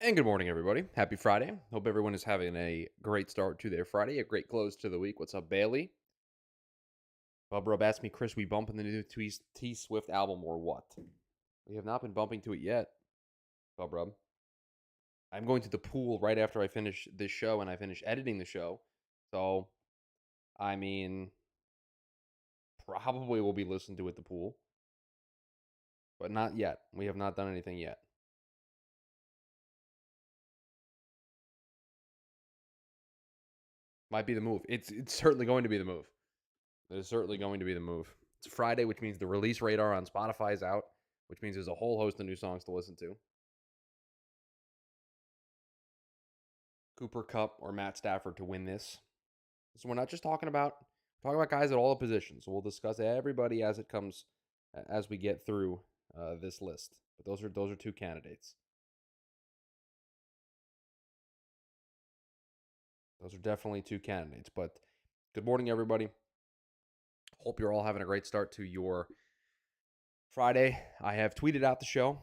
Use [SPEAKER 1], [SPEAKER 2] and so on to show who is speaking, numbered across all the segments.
[SPEAKER 1] And good morning, everybody. Happy Friday. Hope everyone is having a great start to their Friday, a great close to the week. What's up, Bailey? Bub Rub asked me, Chris, we bumping the new T Swift album or what? We have not been bumping to it yet, Bub Rub. I'm going to the pool right after I finish this show and I finish editing the show. So, I mean, probably will be listening to it at the pool, but not yet. We have not done anything yet. Might be the move. It's certainly going to be the move. It is certainly going to be the move. It's Friday, which means the release radar on Spotify is out, which means there's a whole host of new songs to listen to. Cooper Cup or Matt Stafford to win this. So we're not just talking about guys at all the positions. So we'll discuss everybody as it comes as we get through this list. But those are two candidates. Those are definitely two candidates. But good morning, everybody. Hope you're all having a great start to your Friday. I have tweeted out the show.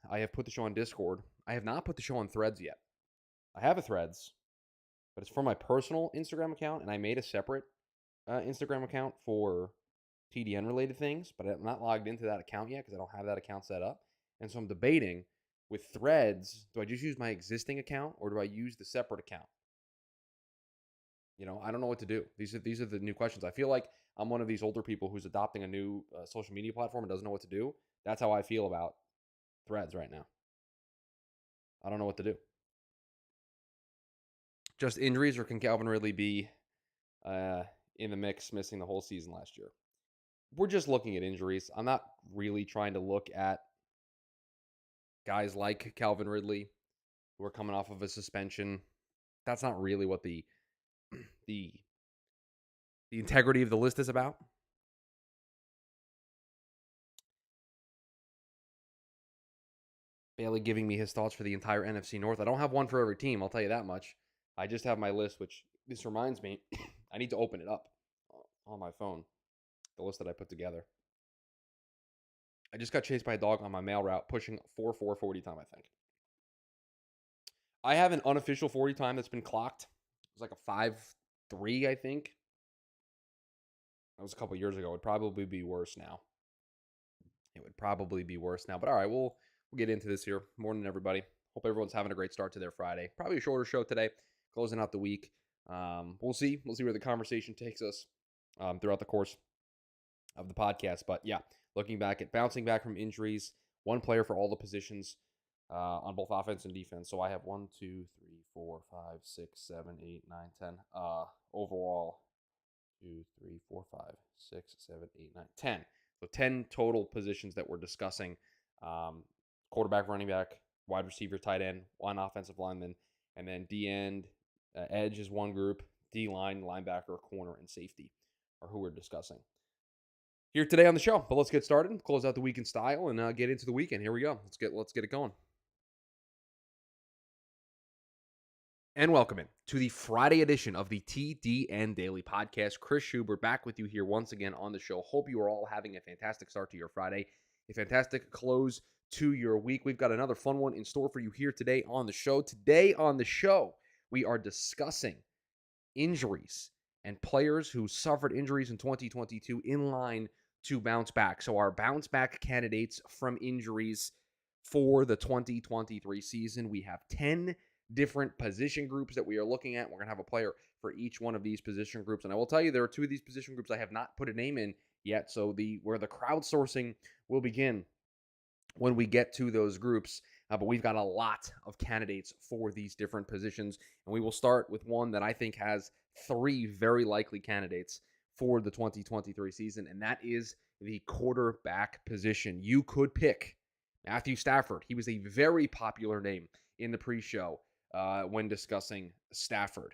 [SPEAKER 1] I have put the show on Discord. I have not put the show on Threads yet. I have a Threads, but it's for my personal Instagram account, and I made a separate Instagram account for TDN related things, but I'm not logged into that account yet because I don't have that account set up. And so I'm debating with Threads, do I just use my existing account or do I use the separate account? I don't know what to do. These are the new questions. I feel like I'm one of these older people who's adopting a new social media platform and doesn't know what to do. That's how I feel about Threads right now. I don't know what to do. Just injuries, or can Calvin Ridley be in the mix, missing the whole season last year? We're just looking at injuries. I'm not really trying to look at guys like Calvin Ridley who are coming off of a suspension. That's not really what the the integrity of the list is about. Bailey giving me his thoughts for the entire NFC North. I don't have one for every team, I'll tell you that much. I just have my list, which this reminds me, I need to open it up on my phone, the list that I put together. I just got chased by a dog on my mail route, pushing 4.4 40 time, I think. I have an unofficial 40 time that's been clocked. It was like a 5.3, I think. That was a couple years ago. It would probably be worse now. But all right, we'll get into this here. Morning, everybody. Hope everyone's having a great start to their Friday. Probably a shorter show today, closing out the week. We'll see. We'll see where the conversation takes us throughout the course of the podcast. But yeah, looking back at bouncing back from injuries, one player for all the positions on both offense and defense. So I have 1, 2, 3, 4, 5, 6, 7, 8, 9, 10. Overall, 2, 3, 4, 5, 6, 7, 8, 9, 10. So 10 total positions that we're discussing. Quarterback, running back, wide receiver, tight end, one offensive lineman, and then D end, edge is one group, D line, linebacker, corner, and safety are who we're discussing here today on the show. But let's get started, close out the week in style, and get into the weekend. Here we go. Let's get it going. And welcome in to the Friday edition of the TDN Daily podcast. Chris Schubert back with you here once again on the show. Hope you are all having a fantastic start to your Friday, a fantastic close to your week. We've got another fun one in store for you here today on the show. Today on the show, we are discussing injuries and players who suffered injuries in 2022 in line to bounce back. So our bounce back candidates from injuries for the 2023 season. We have 10 different position groups that we are looking at. We're going to have a player for each one of these position groups. And I will tell you, there are two of these position groups I have not put a name in yet. So where the crowdsourcing will begin when we get to those groups. But we've got a lot of candidates for these different positions. And we will start with one that I think has 3 very likely candidates for the 2023 season. And that is the quarterback position. You could pick Matthew Stafford. He was a very popular name in the pre-show when discussing Stafford,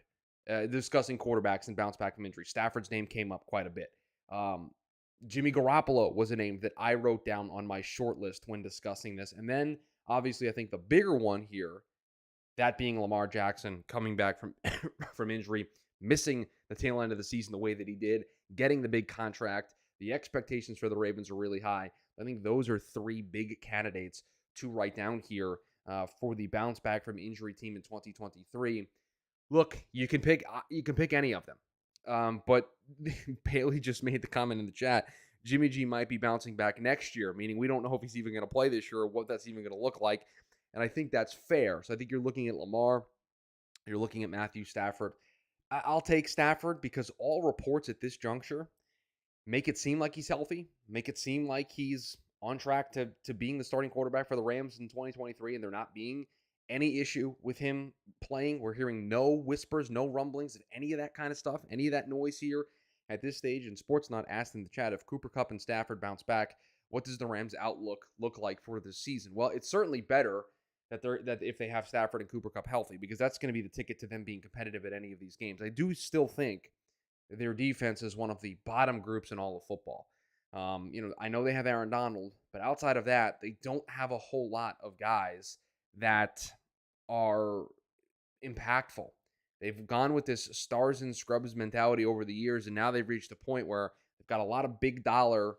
[SPEAKER 1] discussing quarterbacks and bounce back from injury. Stafford's name came up quite a bit. Jimmy Garoppolo was a name that I wrote down on my short list when discussing this. And then, obviously, I think the bigger one here, that being Lamar Jackson coming back from from injury, missing the tail end of the season the way that he did, getting the big contract. The expectations for the Ravens are really high. I think those are 3 big candidates to write down here for the bounce back from injury team in 2023. Look, you can pick any of them. But Bailey just made the comment in the chat. Jimmy G might be bouncing back next year, meaning we don't know if he's even going to play this year or what that's even going to look like. And I think that's fair. So I think you're looking at Lamar, you're looking at Matthew Stafford. I'll take Stafford because all reports at this juncture make it seem like he's healthy, make it seem like he's on track to being the starting quarterback for the Rams in 2023, and there not being any issue with him playing. We're hearing no whispers, no rumblings of any of that kind of stuff, any of that noise here at this stage. And Sportsnot asked in the chat, if Cooper Kupp and Stafford bounce back, what does the Rams' outlook look like for this season? Well, it's certainly better that if they have Stafford and Cooper Kupp healthy, because that's going to be the ticket to them being competitive at any of these games. I do still think their defense is one of the bottom groups in all of football. I know they have Aaron Donald, but outside of that, they don't have a whole lot of guys that are impactful. They've gone with this stars and scrubs mentality over the years, and now they've reached a point where they've got a lot of big dollar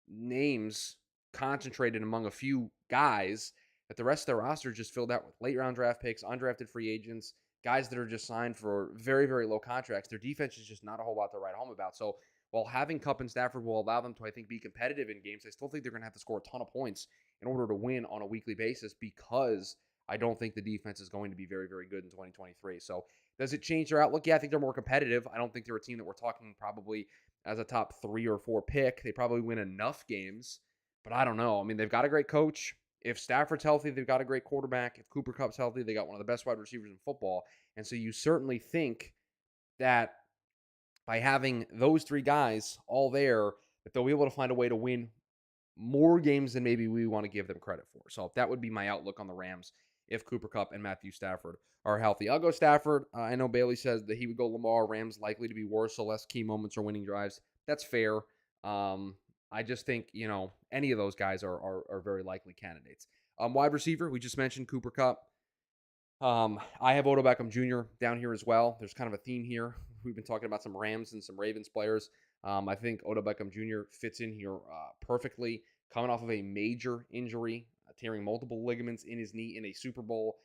[SPEAKER 1] names concentrated among a few guys that the rest of their roster is just filled out with late round draft picks, undrafted free agents, guys that are just signed for very, very low contracts. Their defense is just not a whole lot to write home about. So while having Kupp and Stafford will allow them to, I think, be competitive in games, I still think they're going to have to score a ton of points in order to win on a weekly basis, because I don't think the defense is going to be very, very good in 2023. So does it change their outlook? Yeah, I think they're more competitive. I don't think they're a team that we're talking probably as a top 3 or 4 pick. They probably win enough games, but I don't know. I mean, they've got a great coach. If Stafford's healthy, they've got a great quarterback. If Cooper Kupp's healthy, they got one of the best wide receivers in football. And so you certainly think that by having those 3 guys all there, that they'll be able to find a way to win more games than maybe we want to give them credit for. So that would be my outlook on the Rams if Cooper Kupp and Matthew Stafford are healthy. I'll go Stafford. I know Bailey says that he would go Lamar. Rams likely to be worse, so less key moments or winning drives. That's fair. I just think, any of those guys are very likely candidates. Wide receiver, we just mentioned Cooper Kupp. I have Odell Beckham Jr. down here as well. There's kind of a theme here. We've been talking about some Rams and some Ravens players. I think Odell Beckham Jr. fits in here perfectly. Coming off of a major injury, tearing multiple ligaments in his knee in a Super Bowl,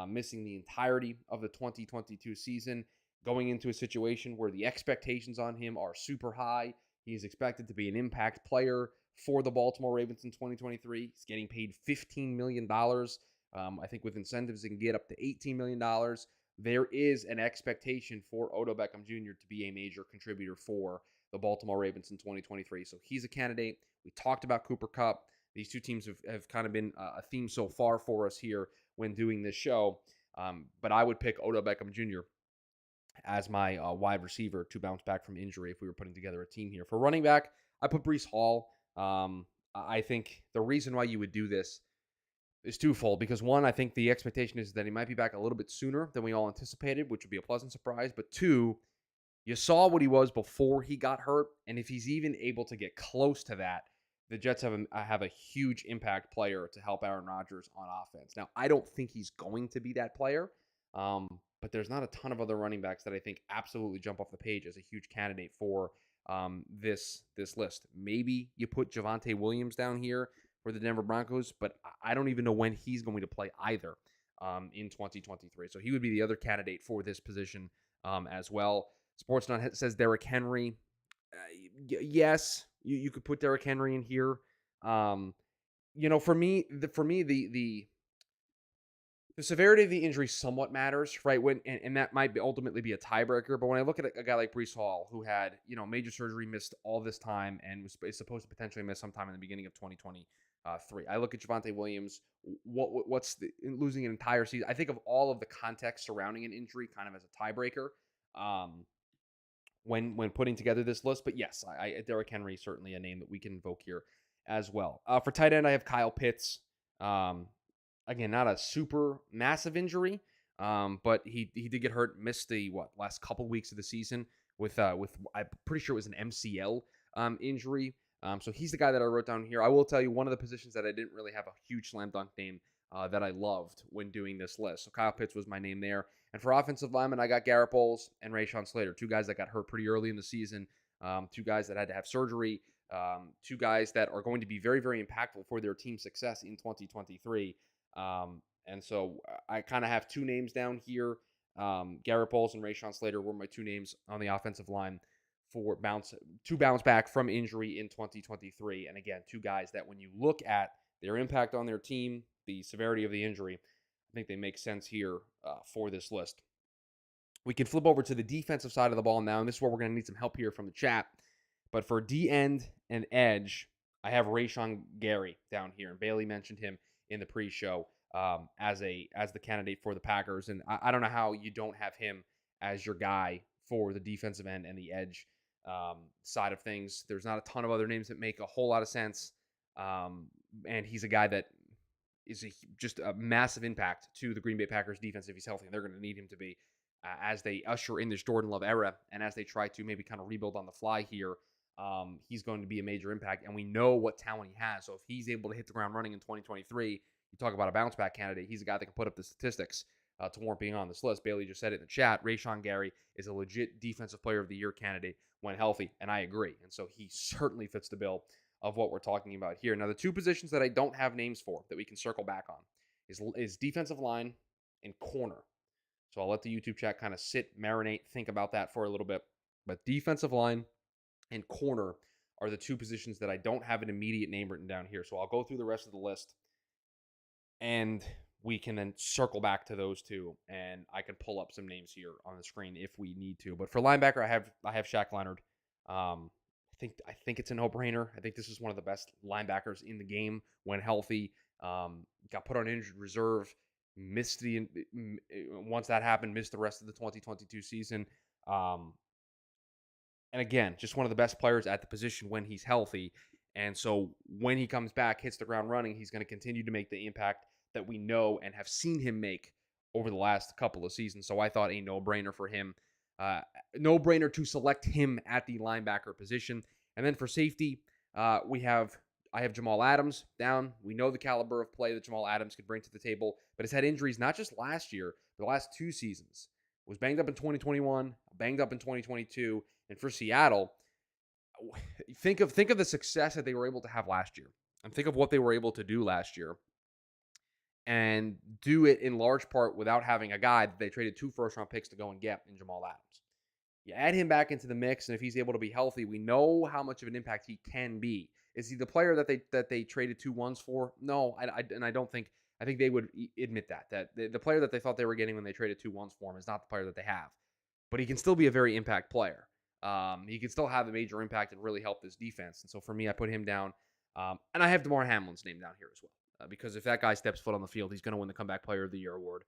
[SPEAKER 1] missing the entirety of the 2022 season, going into a situation where the expectations on him are super high. He is expected to be an impact player for the Baltimore Ravens in 2023. He's getting paid $15 million. I think with incentives, it can get up to $18 million. There is an expectation for Odell Beckham Jr. to be a major contributor for the Baltimore Ravens in 2023. So he's a candidate. We talked about Cooper Kupp. These two teams have kind of been a theme so far for us here when doing this show. But I would pick Odell Beckham Jr. as my wide receiver to bounce back from injury if we were putting together a team here. For running back, I put Breece Hall. I think the reason why you would do this is twofold, because one, I think the expectation is that he might be back a little bit sooner than we all anticipated, which would be a pleasant surprise. But two, you saw what he was before he got hurt, and if he's even able to get close to that, the Jets have a huge impact player to help Aaron Rodgers on offense. Now, I don't think he's going to be that player, but there's not a ton of other running backs that I think absolutely jump off the page as a huge candidate for this list. Maybe you put Javonte Williams down here for the Denver Broncos, but I don't even know when he's going to play either in 2023. So he would be the other candidate for this position as well. Sportsnet says Derrick Henry. Yes, you could put Derrick Henry in here. For me, the severity of the injury somewhat matters, right? And that might ultimately be a tiebreaker. But when I look at a guy like Breece Hall, who had major surgery, missed all this time, and is supposed to potentially miss sometime in the beginning of 2023, I look at Javonte Williams. What's losing an entire season? I think of all of the context surrounding an injury, kind of as a tiebreaker. When putting together this list. But yes, Derrick Henry certainly a name that we can invoke here as well. For tight end, I have Kyle Pitts. Again, not a super massive injury, but he did get hurt, missed the last couple weeks of the season with I'm pretty sure it was an MCL injury. So he's the guy that I wrote down here. I will tell you one of the positions that I didn't really have a huge slam dunk name that I loved when doing this list. So Kyle Pitts was my name there. And for offensive linemen, I got Garrett Bowles and Rashawn Slater, two guys that got hurt pretty early in the season, two guys that had to have surgery, two guys that are going to be very, very impactful for their team success in 2023. And so I kind of have two names down here. Garrett Bowles and Rashawn Slater were my two names on the offensive line for bounce back from injury in 2023. And again, two guys that when you look at their impact on their team, the severity of the injury, I think they make sense here for this list. We can flip over to the defensive side of the ball now, and this is where we're going to need some help here from the chat. But for D end and edge, I have Rashawn Gary down here, and Bailey mentioned him in the pre-show as the candidate for the Packers, and I don't know how you don't have him as your guy for the defensive end and the edge side of things. There's not a ton of other names that make a whole lot of sense, and he's a guy that is just a massive impact to the Green Bay Packers defense if he's healthy, and they're going to need him to be as they usher in this Jordan Love era and as they try to maybe kind of rebuild on the fly here. He's going to be a major impact, and we know what talent he has. So if he's able to hit the ground running in 2023, you talk about a bounce back candidate. He's a guy that can put up the statistics to warrant being on this list. Bailey just said it in the chat. Rashawn Gary is a legit defensive player of the year candidate when healthy, and I agree. And so he certainly fits the bill of what we're talking about here. Now, the two positions that I don't have names for that we can circle back on is defensive line and corner. So I'll let the YouTube chat kind of sit, marinate, think about that for a little bit. But defensive line and corner are the two positions that I don't have an immediate name written down here. So I'll go through the rest of the list, and we can then circle back to those two, and I can pull up some names here on the screen if we need to. But for linebacker, I have Shaq Leonard. I think it's a no-brainer. I think this is one of the best linebackers in the game when healthy. Got put on injured reserve, once that happened, missed the rest of the 2022 season. And again, just one of the best players at the position when he's healthy. And so when he comes back, hits the ground running, he's going to continue to make the impact that we know and have seen him make over the last couple of seasons. So I thought a no-brainer for him. No-brainer to select him at the linebacker position. And then for safety, I have Jamal Adams down. We know the caliber of play that Jamal Adams could bring to the table, but has had injuries not just last year, but the last two seasons. Was banged up in 2021, banged up in 2022, and for Seattle, think of the success that they were able to have last year, and think of what they were able to do last year, and do it in large part without having a guy that they traded 2 first-round picks to go and get in Jamal Adams. You add him back into the mix, and if he's able to be healthy, we know how much of an impact he can be. Is he the player that they traded 2 ones for? No, I don't think. I think they would admit that the player that they thought they were getting when they traded 2 ones for him is not the player that they have. But he can still be a very impact player. He can still have a major impact and really help this defense. And so for me, I put him down. And I have DeMar Hamlin's name down here as well. Because if that guy steps foot on the field, he's going to win the Comeback Player of the Year award.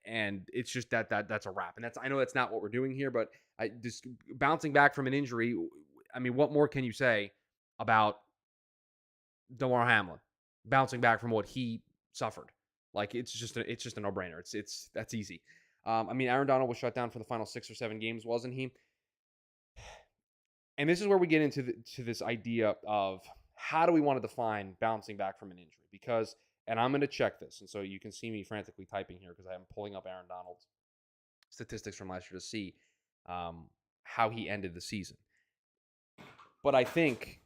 [SPEAKER 1] And it's just that's a wrap. And I know that's not what we're doing here, but just bouncing back from an injury. I mean, what more can you say about DeMar Hamlin bouncing back from what he suffered? Like it's just a no-brainer. That's easy. I mean, Aaron Donald was shut down for the final 6 or 7 games, wasn't he? And this is where we get into this idea of how do we want to define bouncing back from an injury? Because, and I'm going to check this, and so you can see me frantically typing here because I'm pulling up Aaron Donald's statistics from last year to see how he ended the season. But I think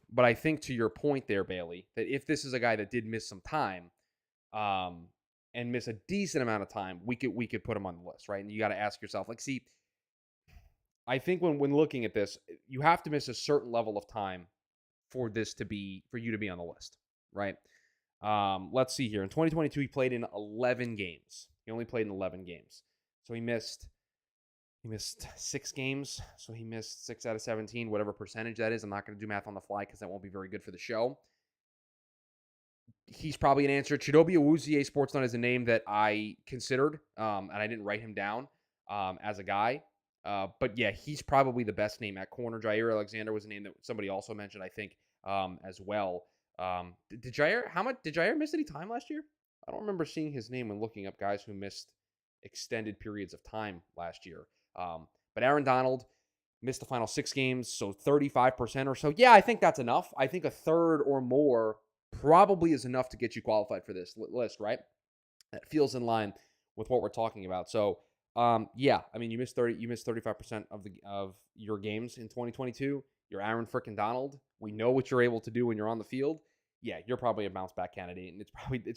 [SPEAKER 1] to your point there, Bailey, that if this is a guy that did miss some time, and miss a decent amount of time, we could put him on the list, right? And you got to ask yourself, like, see, I think when looking at this, you have to miss a certain level of time for you to be on the list, right? Let's see here. In 2022, he played in 11 games. He only played in 11 games, so he missed 6 games. So he missed 6 out of 17, whatever percentage that is. I'm not going to do math on the fly because that won't be very good for the show. He's probably an answer. Chidobe Awuzie Sportsnet is a name that I considered, and I didn't write him down as a guy. But yeah, he's probably the best name at corner. Jair Alexander was a name that somebody also mentioned, I think, as well. Did Jair miss any time last year? I don't remember seeing his name when looking up guys who missed extended periods of time last year. But Aaron Donald missed the final 6 games, so 35% or so. Yeah, I think that's enough. I think a third or more probably is enough to get you qualified for this list, right? That feels in line with what we're talking about. So, yeah, I mean, you missed 35% of your games in 2022. You're Aaron frickin' Donald. We know what you're able to do when you're on the field. yeah, you're probably a bounce back candidate, and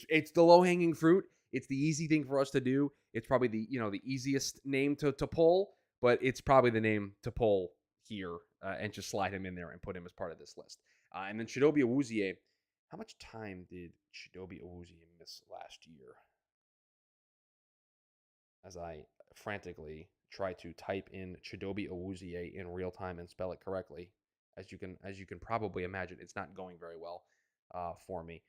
[SPEAKER 1] it's the low hanging fruit. It's the easy thing for us to do. It's probably the easiest name to pull, but it's probably the name to pull here and just slide him in there and put him as part of this list. And then Chidobe Awuzie, how much time did Chidobe Awuzie miss last year? As I frantically try to type in Chidobe Awuzie in real time and spell it correctly, as you can probably imagine, it's not going very well for me.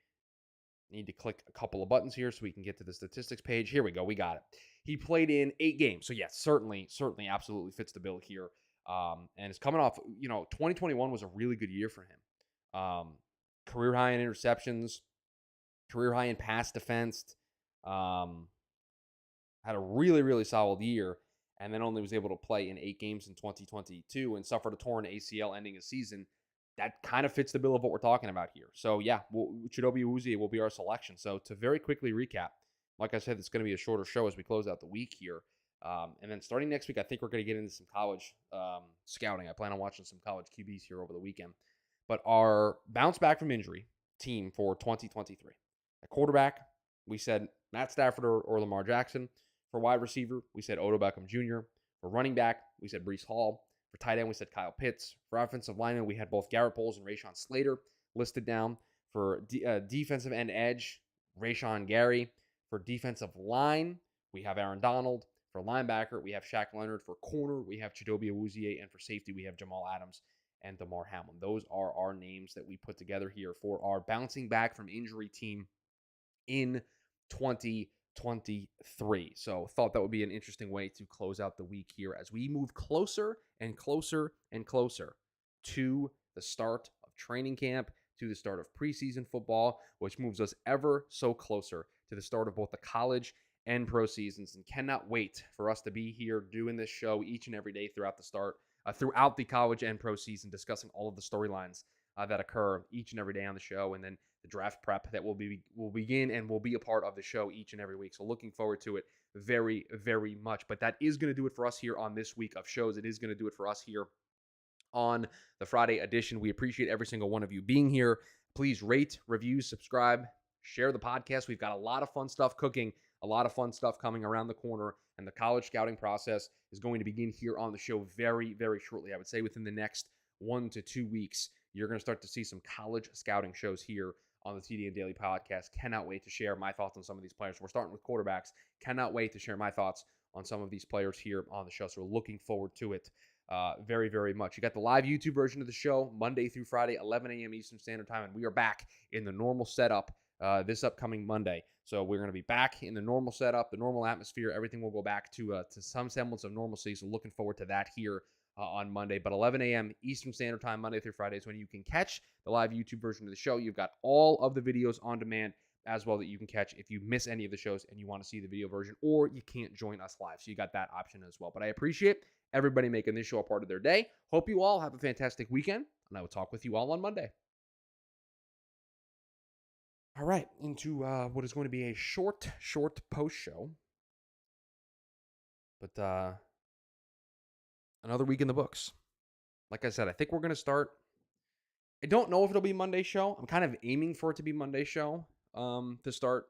[SPEAKER 1] Need to click a couple of buttons here so we can get to the statistics page. Here we go. We got it. He played in 8 games. So, yes, certainly, absolutely fits the bill here. And it's coming off, 2021 was a really good year for him. Career high in interceptions, career high in pass defense. Had a really, really solid year, and then only was able to play in 8 games in 2022 and suffered a torn ACL ending his season. That kind of fits the bill of what we're talking about here. So, yeah, Chidobe Awuzie will be our selection. So, to very quickly recap, like I said, it's going to be a shorter show as we close out the week here. And then starting next week, I think we're going to get into some college scouting. I plan on watching some college QBs here over the weekend. But our bounce back from injury team for 2023. At quarterback, we said Matt Stafford or Lamar Jackson. For wide receiver, we said Odell Beckham Jr. For running back, we said Breece Hall. For tight end, we said Kyle Pitts. For offensive lineman, we had both Garrett Bowles and Rashawn Slater listed down. For defensive end edge, Rashawn Gary. For defensive line, we have Aaron Donald. For linebacker, we have Shaq Leonard. For corner, we have Chidobe Awuzie. And for safety, we have Jamal Adams and Damar Hamlin. Those are our names that we put together here for our bouncing back from injury team in 2023. So thought that would be an interesting way to close out the week here as we move closer and closer and closer to the start of training camp, to the start of preseason football, which moves us ever so closer to the start of both the college and pro seasons, and cannot wait for us to be here doing this show each and every day throughout the college and pro season, discussing all of the storylines that occur each and every day on the show, and then the draft prep that will begin and will be a part of the show each and every week. So looking forward to it very, very much. But that is going to do it for us here on this week of shows. It is going to do it for us here on the Friday edition. We appreciate every single one of you being here. Please rate, review, subscribe, share the podcast. We've got a lot of fun stuff cooking, a lot of fun stuff coming around the corner, and the college scouting process is going to begin here on the show very, very shortly. I would say within the next 1 to 2 weeks, you're going to start to see some college scouting shows here on the TDN Daily podcast. Cannot wait to share my thoughts on some of these players. We're starting with quarterbacks. Cannot wait to share my thoughts on some of these players here on the show. So we're looking forward to it very, very much. You got the live YouTube version of the show Monday through Friday, 11 a.m. Eastern Standard Time, and we are back in the normal setup this upcoming Monday. So we're going to be back in the normal setup, the normal atmosphere. Everything will go back to some semblance of normalcy. So looking forward to that here on Monday. But 11 a.m. Eastern Standard Time, Monday through Friday is when you can catch the live YouTube version of the show. You've got all of the videos on demand as well that you can catch if you miss any of the shows and you want to see the video version, or you can't join us live. So you got that option as well. But I appreciate everybody making this show a part of their day. Hope you all have a fantastic weekend, and I will talk with you all on Monday. All right, into what is going to be a short post show, but another week in the books. Like I said, I think we're going to start. I don't know if it'll be Monday show. I'm kind of aiming for it to be Monday show to start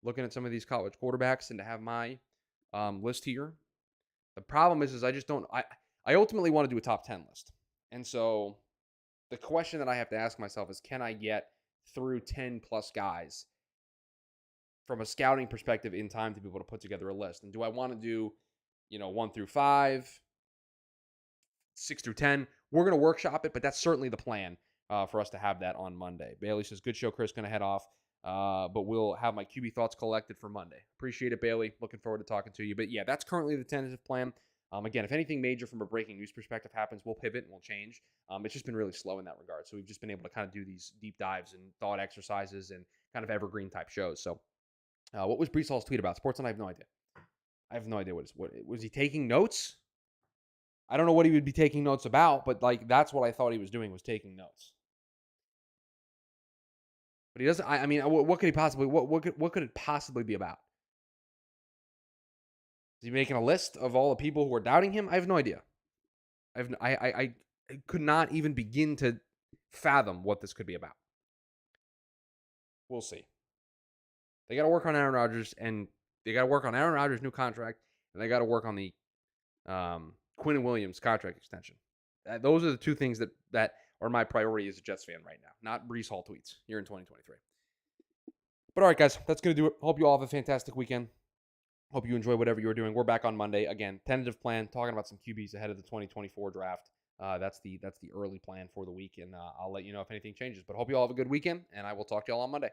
[SPEAKER 1] looking at some of these college quarterbacks and to have my list here. The problem is I just don't. I ultimately want to do a top 10 list, and so the question that I have to ask myself is, can I get through 10 plus guys from a scouting perspective in time to be able to put together a list? And do I want to do, 1 through 5, 6 through 10? We're going to workshop it, but that's certainly the plan for us to have that on Monday. Bailey says, good show, Chris. Going to head off, but we'll have my QB thoughts collected for Monday. Appreciate it, Bailey. Looking forward to talking to you. But yeah, that's currently the tentative plan. Again, if anything major from a breaking news perspective happens, we'll pivot and we'll change. It's just been really slow in that regard. So we've just been able to kind of do these deep dives and thought exercises and kind of evergreen type shows. So what was Breece Hall's tweet about? Sports, and I have no idea. I have no idea what was he taking notes? I don't know what he would be taking notes about, but that's what I thought he was doing, was taking notes. But he doesn't. I mean, what could he possibly? What could it possibly be about? Is he making a list of all the people who are doubting him? I have no idea. I could not even begin to fathom what this could be about. We'll see. They got to work on Aaron Rodgers, and they got to work on Aaron Rodgers' new contract, and they got to work on the Quinn Williams contract extension. Those are the two things that are my priority as a Jets fan right now, not Brees Hall tweets here in 2023. But all right, guys, that's going to do it. Hope you all have a fantastic weekend. Hope you enjoy whatever you're doing. We're back on Monday. Again, tentative plan, talking about some QBs ahead of the 2024 draft. That's the early plan for the week, and I'll let you know if anything changes. But hope you all have a good weekend, and I will talk to you all on Monday.